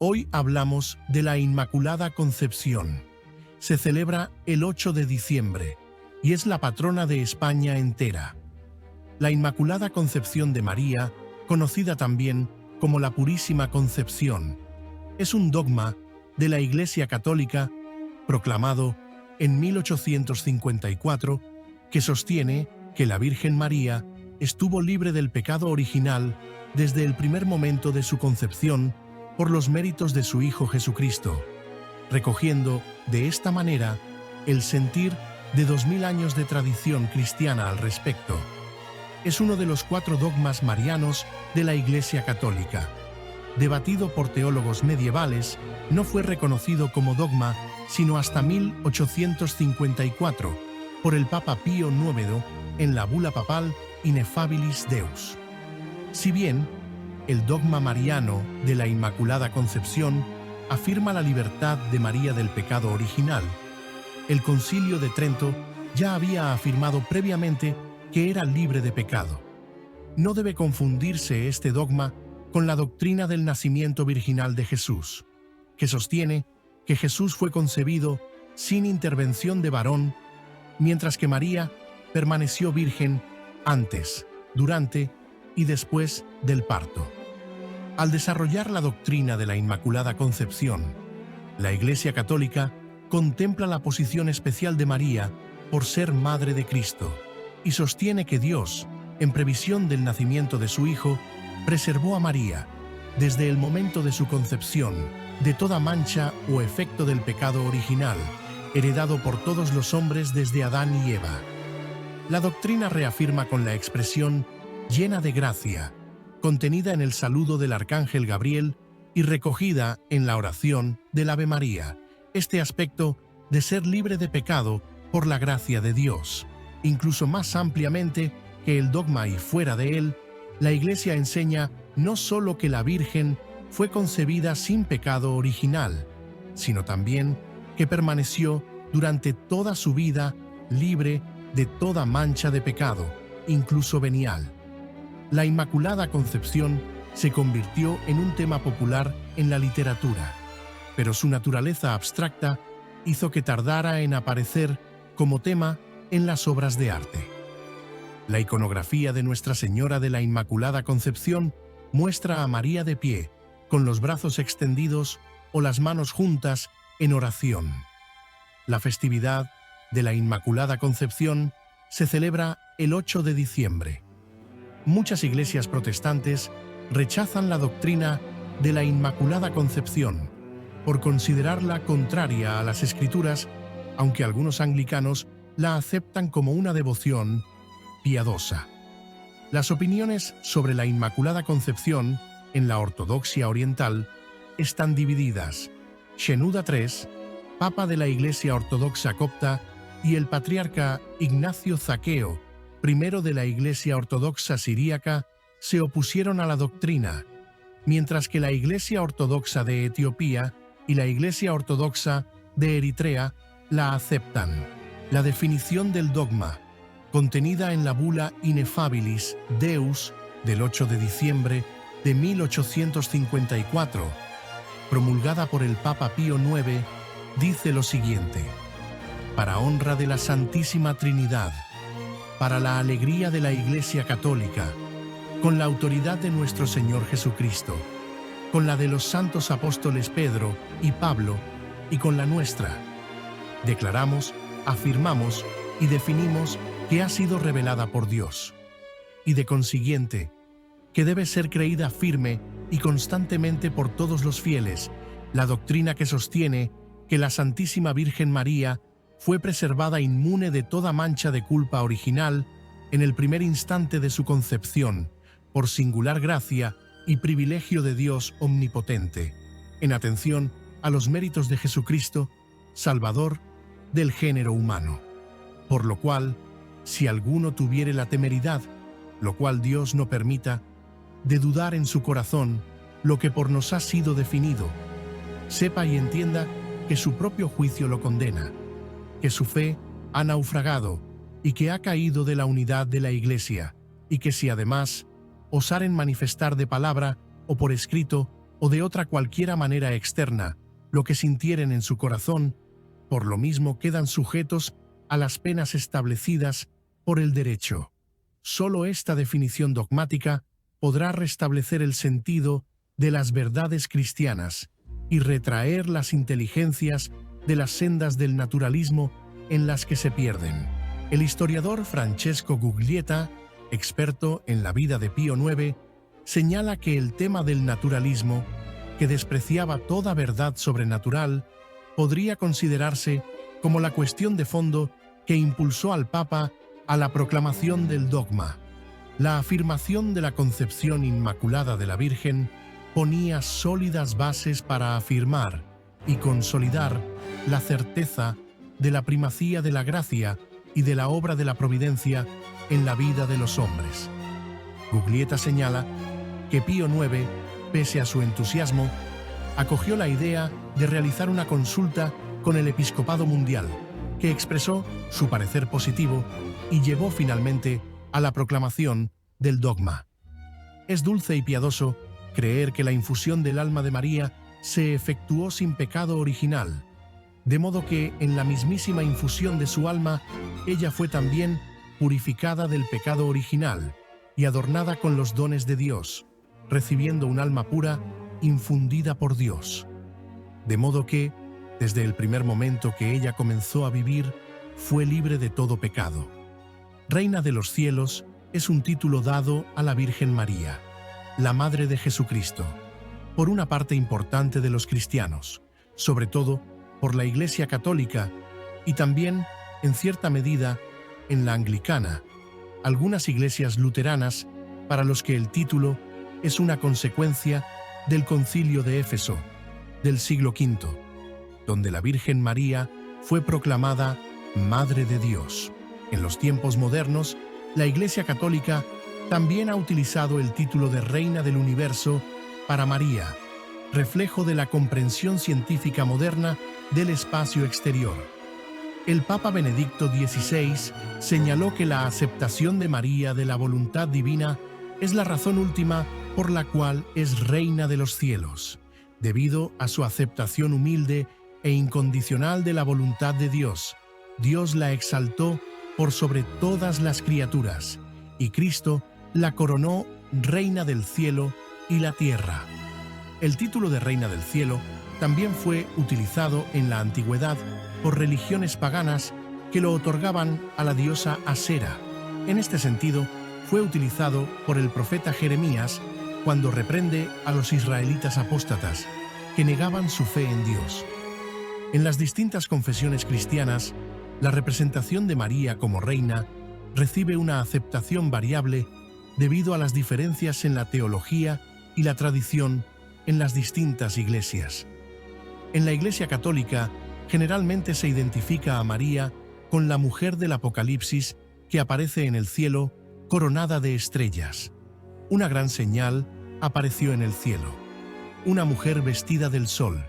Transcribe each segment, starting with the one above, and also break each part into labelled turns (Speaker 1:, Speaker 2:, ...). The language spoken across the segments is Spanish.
Speaker 1: Hoy hablamos de la Inmaculada Concepción. Se celebra el 8 de diciembre y es la patrona de España entera. La Inmaculada Concepción de María, conocida también como la Purísima Concepción, es un dogma de la Iglesia Católica proclamado en 1854 que sostiene que la Virgen María estuvo libre del pecado original desde el primer momento de su concepción por los méritos de su Hijo Jesucristo, recogiendo de esta manera el sentir de 2000 años de tradición cristiana al respecto. Es uno de los 4 dogmas marianos de la Iglesia Católica. Debatido por teólogos medievales, no fue reconocido como dogma sino hasta 1854 por el Papa Pío IX en la bula papal Ineffabilis Deus. Si bien el dogma mariano de la Inmaculada Concepción afirma la libertad de María del pecado original, el Concilio de Trento ya había afirmado previamente que era libre de pecado. No debe confundirse este dogma con la doctrina del nacimiento virginal de Jesús, que sostiene que Jesús fue concebido sin intervención de varón, mientras que María permaneció virgen antes, durante y después del parto. Al desarrollar la doctrina de la Inmaculada Concepción, la Iglesia Católica contempla la posición especial de María por ser Madre de Cristo y sostiene que Dios, en previsión del nacimiento de su Hijo, preservó a María, desde el momento de su concepción, de toda mancha o efecto del pecado original, heredado por todos los hombres desde Adán y Eva. La doctrina reafirma con la expresión «llena de gracia», contenida en el saludo del Arcángel Gabriel y recogida en la oración del Ave María, este aspecto de ser libre de pecado por la gracia de Dios. Incluso más ampliamente que el dogma y fuera de él, la Iglesia enseña no solo que la Virgen fue concebida sin pecado original, sino también que permaneció durante toda su vida libre de toda mancha de pecado, incluso venial. La Inmaculada Concepción se convirtió en un tema popular en la literatura, pero su naturaleza abstracta hizo que tardara en aparecer como tema en las obras de arte. La iconografía de Nuestra Señora de la Inmaculada Concepción muestra a María de pie, con los brazos extendidos o las manos juntas en oración. La festividad de la Inmaculada Concepción se celebra el 8 de diciembre. Muchas iglesias protestantes rechazan la doctrina de la Inmaculada Concepción por considerarla contraria a las Escrituras, aunque algunos anglicanos la aceptan como una devoción piadosa. Las opiniones sobre la Inmaculada Concepción en la ortodoxia oriental están divididas. Shenouda III, Papa de la Iglesia Ortodoxa Copta, y el patriarca Ignacio Zaqueo, primero de la Iglesia Ortodoxa Siríaca, se opusieron a la doctrina, mientras que la Iglesia Ortodoxa de Etiopía y la Iglesia Ortodoxa de Eritrea la aceptan. La definición del dogma, contenida en la bula Ineffabilis Deus del 8 de diciembre de 1854, promulgada por el Papa Pío IX, dice lo siguiente: para honra de la Santísima Trinidad, para la alegría de la Iglesia Católica, con la autoridad de nuestro Señor Jesucristo, con la de los santos apóstoles Pedro y Pablo, y con la nuestra, declaramos, afirmamos y definimos que ha sido revelada por Dios, y de consiguiente, que debe ser creída firme y constantemente por todos los fieles, la doctrina que sostiene que la Santísima Virgen María fue preservada inmune de toda mancha de culpa original en el primer instante de su concepción, por singular gracia y privilegio de Dios omnipotente, en atención a los méritos de Jesucristo, Salvador del género humano. Por lo cual, si alguno tuviere la temeridad, lo cual Dios no permita, de dudar en su corazón lo que por nos ha sido definido, sepa y entienda que su propio juicio lo condena, que su fe ha naufragado y que ha caído de la unidad de la Iglesia, y que si además osaren manifestar de palabra o por escrito o de otra cualquiera manera externa lo que sintieren en su corazón, por lo mismo quedan sujetos a las penas establecidas por el derecho. Solo esta definición dogmática podrá restablecer el sentido de las verdades cristianas y retraer las inteligencias de las sendas del naturalismo en las que se pierden. El historiador Francesco Guglietta, experto en la vida de Pío IX, señala que el tema del naturalismo, que despreciaba toda verdad sobrenatural, podría considerarse como la cuestión de fondo que impulsó al Papa a la proclamación del dogma. La afirmación de la concepción inmaculada de la Virgen ponía sólidas bases para afirmar y consolidar la certeza de la primacía de la gracia y de la obra de la providencia en la vida de los hombres. Guglietta señala que Pío IX, pese a su entusiasmo, acogió la idea de realizar una consulta con el episcopado mundial, que expresó su parecer positivo y llevó finalmente a la proclamación del dogma. Es dulce y piadoso creer que la infusión del alma de María se efectuó sin pecado original, de modo que en la mismísima infusión de su alma ella fue también purificada del pecado original y adornada con los dones de Dios, recibiendo un alma pura infundida por Dios. De modo que, desde el primer momento que ella comenzó a vivir, fue libre de todo pecado. Reina de los cielos es un título dado a la Virgen María, la Madre de Jesucristo, por una parte importante de los cristianos, sobre todo por la Iglesia Católica y también, en cierta medida, en la anglicana, algunas iglesias luteranas para los que el título es una consecuencia del Concilio de Éfeso, del siglo V, donde la Virgen María fue proclamada Madre de Dios. En los tiempos modernos, la Iglesia Católica también ha utilizado el título de Reina del Universo para María, reflejo de la comprensión científica moderna del espacio exterior. El Papa Benedicto XVI señaló que la aceptación de María de la voluntad divina es la razón última por la cual es Reina de los cielos, debido a su aceptación humilde e incondicional de la voluntad de Dios. Dios la exaltó por sobre todas las criaturas, y Cristo la coronó Reina del cielo y la tierra. El título de Reina del cielo también fue utilizado en la antigüedad por religiones paganas que lo otorgaban a la diosa Asera. En este sentido, fue utilizado por el profeta Jeremías cuando reprende a los israelitas apóstatas que negaban su fe en Dios. En las distintas confesiones cristianas, la representación de María como reina recibe una aceptación variable debido a las diferencias en la teología y la tradición en las distintas iglesias. En la Iglesia Católica, generalmente se identifica a María con la mujer del Apocalipsis que aparece en el cielo coronada de estrellas. Una gran señal apareció en el cielo: una mujer vestida del sol,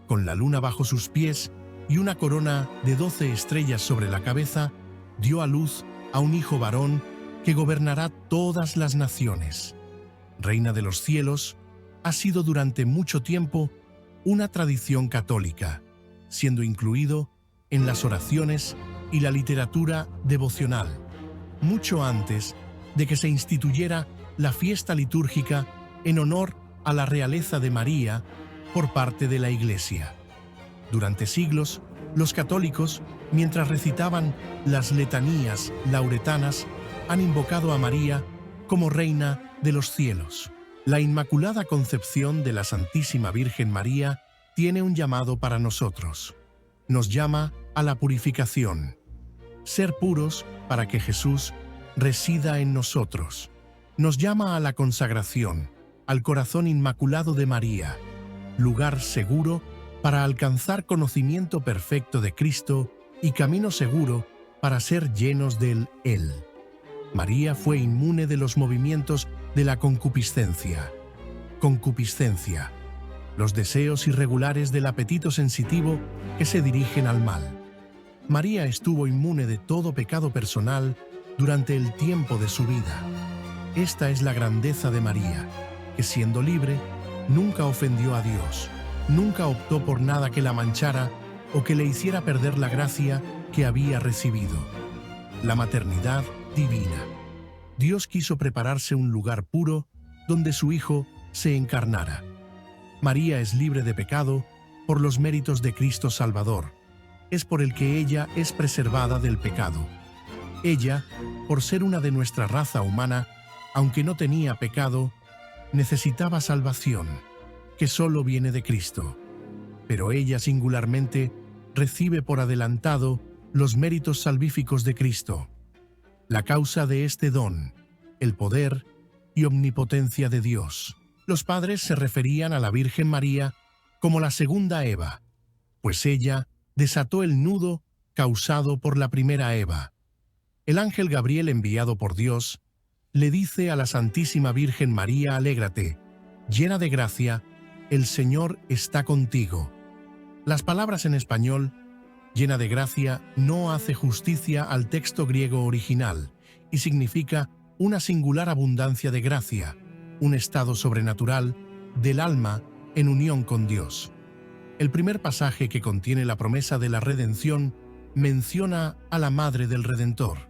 Speaker 1: con la luna bajo sus pies y una corona de 12 estrellas sobre la cabeza, dio a luz a un hijo varón que gobernará todas las naciones. Reina de los cielos ha sido durante mucho tiempo una tradición católica, siendo incluido en las oraciones y la literatura devocional, mucho antes de que se instituyera la fiesta litúrgica en honor a la realeza de María por parte de la Iglesia. Durante siglos, los católicos, mientras recitaban las letanías lauretanas, han invocado a María como Reina de los cielos. La Inmaculada Concepción de la Santísima Virgen María tiene un llamado para nosotros. Nos llama a la purificación. Ser puros para que Jesús resida en nosotros. Nos llama a la consagración, al corazón inmaculado de María, lugar seguro para alcanzar conocimiento perfecto de Cristo y camino seguro para ser llenos del Él. María fue inmune de los movimientos de la concupiscencia. Concupiscencia, los deseos irregulares del apetito sensitivo que se dirigen al mal. María estuvo inmune de todo pecado personal durante el tiempo de su vida. Esta es la grandeza de María, que siendo libre, Nunca ofendió a Dios, nunca optó por nada que la manchara o que le hiciera perder la gracia que había recibido. La maternidad divina. Dios quiso prepararse un lugar puro donde su Hijo se encarnara. María es libre de pecado por los méritos de Cristo Salvador. Es por el que ella es preservada del pecado. Ella, por ser una de nuestra raza humana, aunque no tenía pecado, necesitaba salvación, que solo viene de Cristo. Pero ella singularmente recibe por adelantado los méritos salvíficos de Cristo. La causa de este don, el poder y omnipotencia de Dios. Los padres se referían a la Virgen María como la segunda Eva, pues ella desató el nudo causado por la primera Eva. El ángel Gabriel, enviado por Dios, le dice a la Santísima Virgen María: alégrate, llena de gracia, el Señor está contigo. Las palabras en español, llena de gracia, no hace justicia al texto griego original y significa una singular abundancia de gracia, un estado sobrenatural del alma en unión con Dios. El primer pasaje que contiene la promesa de la redención menciona a la Madre del Redentor.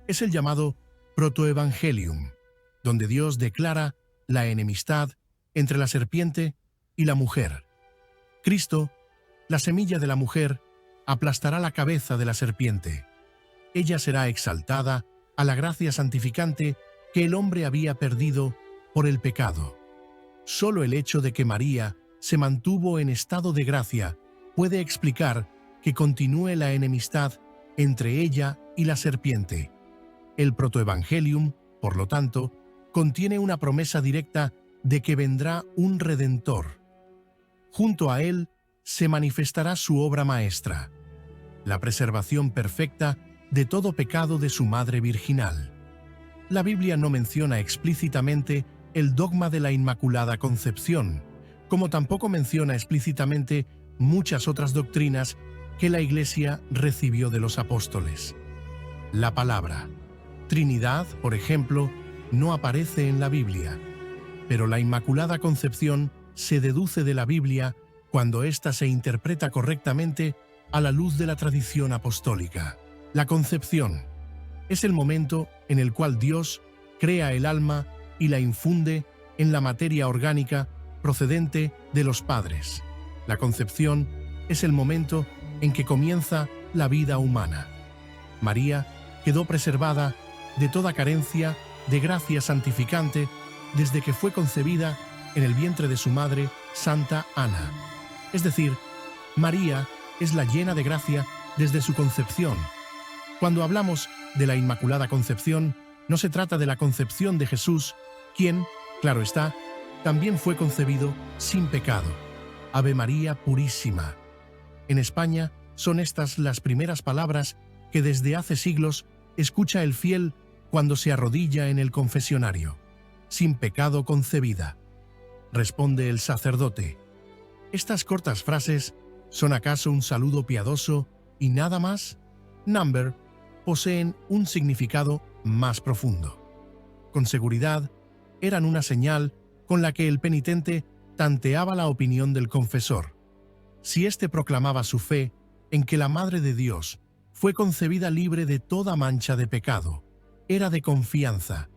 Speaker 1: Es el llamado Protoevangelium, donde Dios declara la enemistad entre la serpiente y la mujer. Cristo, la semilla de la mujer, aplastará la cabeza de la serpiente. Ella será exaltada a la gracia santificante que el hombre había perdido por el pecado. Solo el hecho de que María se mantuvo en estado de gracia puede explicar que continúe la enemistad entre ella y la serpiente. El Protoevangelium, por lo tanto, contiene una promesa directa de que vendrá un Redentor. Junto a él se manifestará su obra maestra, la preservación perfecta de todo pecado de su madre virginal. La Biblia no menciona explícitamente el dogma de la Inmaculada Concepción, como tampoco menciona explícitamente muchas otras doctrinas que la Iglesia recibió de los apóstoles. La palabra Trinidad, por ejemplo, no aparece en la Biblia, pero la Inmaculada Concepción se deduce de la Biblia cuando ésta se interpreta correctamente a la luz de la tradición apostólica. La concepción es el momento en el cual Dios crea el alma y la infunde en la materia orgánica procedente de los padres. La concepción es el momento en que comienza la vida humana. María quedó preservada de toda carencia de gracia santificante desde que fue concebida en el vientre de su madre, Santa Ana. Es decir, María es la llena de gracia desde su concepción. Cuando hablamos de la Inmaculada Concepción, no se trata de la concepción de Jesús, quien, claro está, también fue concebido sin pecado. Ave María Purísima. En España son estas las primeras palabras que desde hace siglos escucha el fiel cuando se arrodilla en el confesionario. Sin pecado concebida, responde el sacerdote. ¿Estas cortas frases son acaso un saludo piadoso y nada más? Number poseen un significado más profundo. Con seguridad, eran una señal con la que el penitente tanteaba la opinión del confesor. Si éste proclamaba su fe en que la Madre de Dios fue concebida libre de toda mancha de pecado, era de confianza.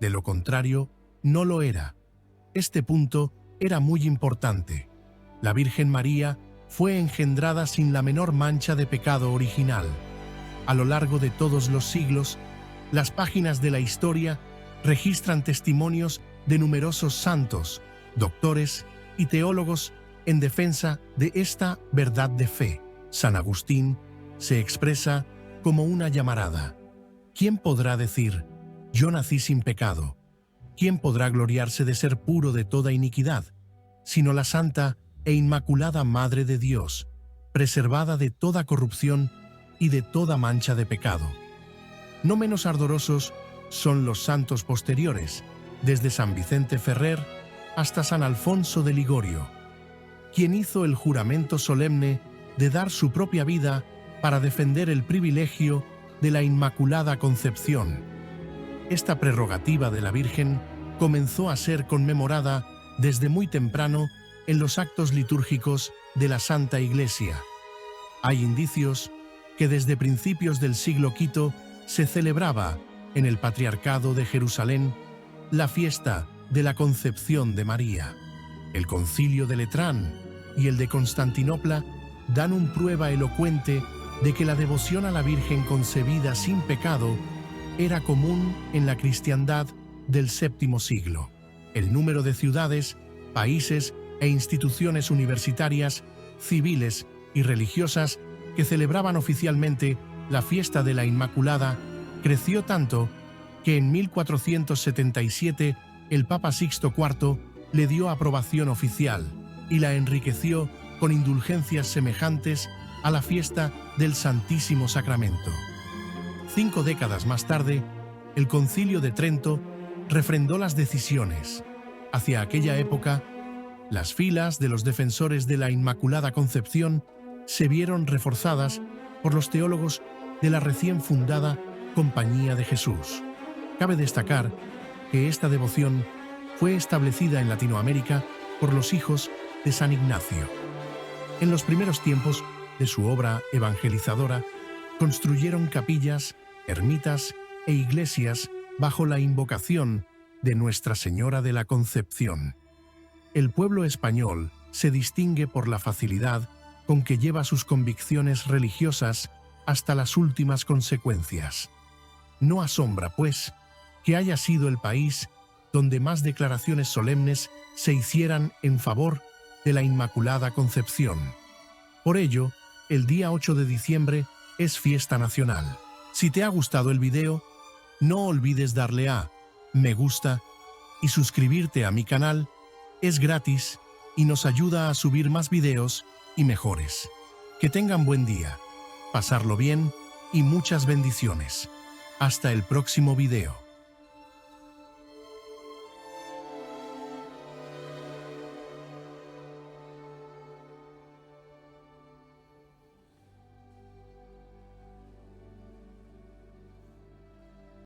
Speaker 1: De lo contrario, no lo era. Este punto era muy importante. La Virgen María fue engendrada sin la menor mancha de pecado original. A lo largo de todos los siglos, las páginas de la historia registran testimonios de numerosos santos, doctores y teólogos en defensa de esta verdad de fe. San Agustín se expresa como una llamarada. ¿Quién podrá decir, yo nací sin pecado? ¿Quién podrá gloriarse de ser puro de toda iniquidad, sino la Santa e Inmaculada Madre de Dios, preservada de toda corrupción y de toda mancha de pecado? No menos ardorosos son los santos posteriores, desde San Vicente Ferrer hasta San Alfonso de Ligorio, quien hizo el juramento solemne de dar su propia vida para defender el privilegio de la Inmaculada Concepción. Esta prerrogativa de la Virgen comenzó a ser conmemorada desde muy temprano en los actos litúrgicos de la Santa Iglesia. Hay indicios que desde principios del siglo V se celebraba en el Patriarcado de Jerusalén la fiesta de la Concepción de María. El Concilio de Letrán y el de Constantinopla dan una prueba elocuente de que la devoción a la Virgen concebida sin pecado era común en la cristiandad del VII siglo. El número de ciudades, países e instituciones universitarias, civiles y religiosas que celebraban oficialmente la fiesta de la Inmaculada creció tanto que en 1477 el Papa Sixto IV le dio aprobación oficial y la enriqueció con indulgencias semejantes a la fiesta del Santísimo Sacramento. 5 décadas más tarde, el Concilio de Trento refrendó las decisiones. Hacia aquella época, las filas de los defensores de la Inmaculada Concepción se vieron reforzadas por los teólogos de la recién fundada Compañía de Jesús. Cabe destacar que esta devoción fue establecida en Latinoamérica por los hijos de San Ignacio. En los primeros tiempos de su obra evangelizadora, construyeron capillas, ermitas e iglesias bajo la invocación de Nuestra Señora de la Concepción. El pueblo español se distingue por la facilidad con que lleva sus convicciones religiosas hasta las últimas consecuencias. No asombra, pues, que haya sido el país donde más declaraciones solemnes se hicieran en favor de la Inmaculada Concepción. Por ello, el día 8 de diciembre es fiesta nacional. Si te ha gustado el video, no olvides darle a me gusta y suscribirte a mi canal. Es gratis y nos ayuda a subir más videos y mejores. Que tengan buen día, pasarlo bien y muchas bendiciones. Hasta el próximo video.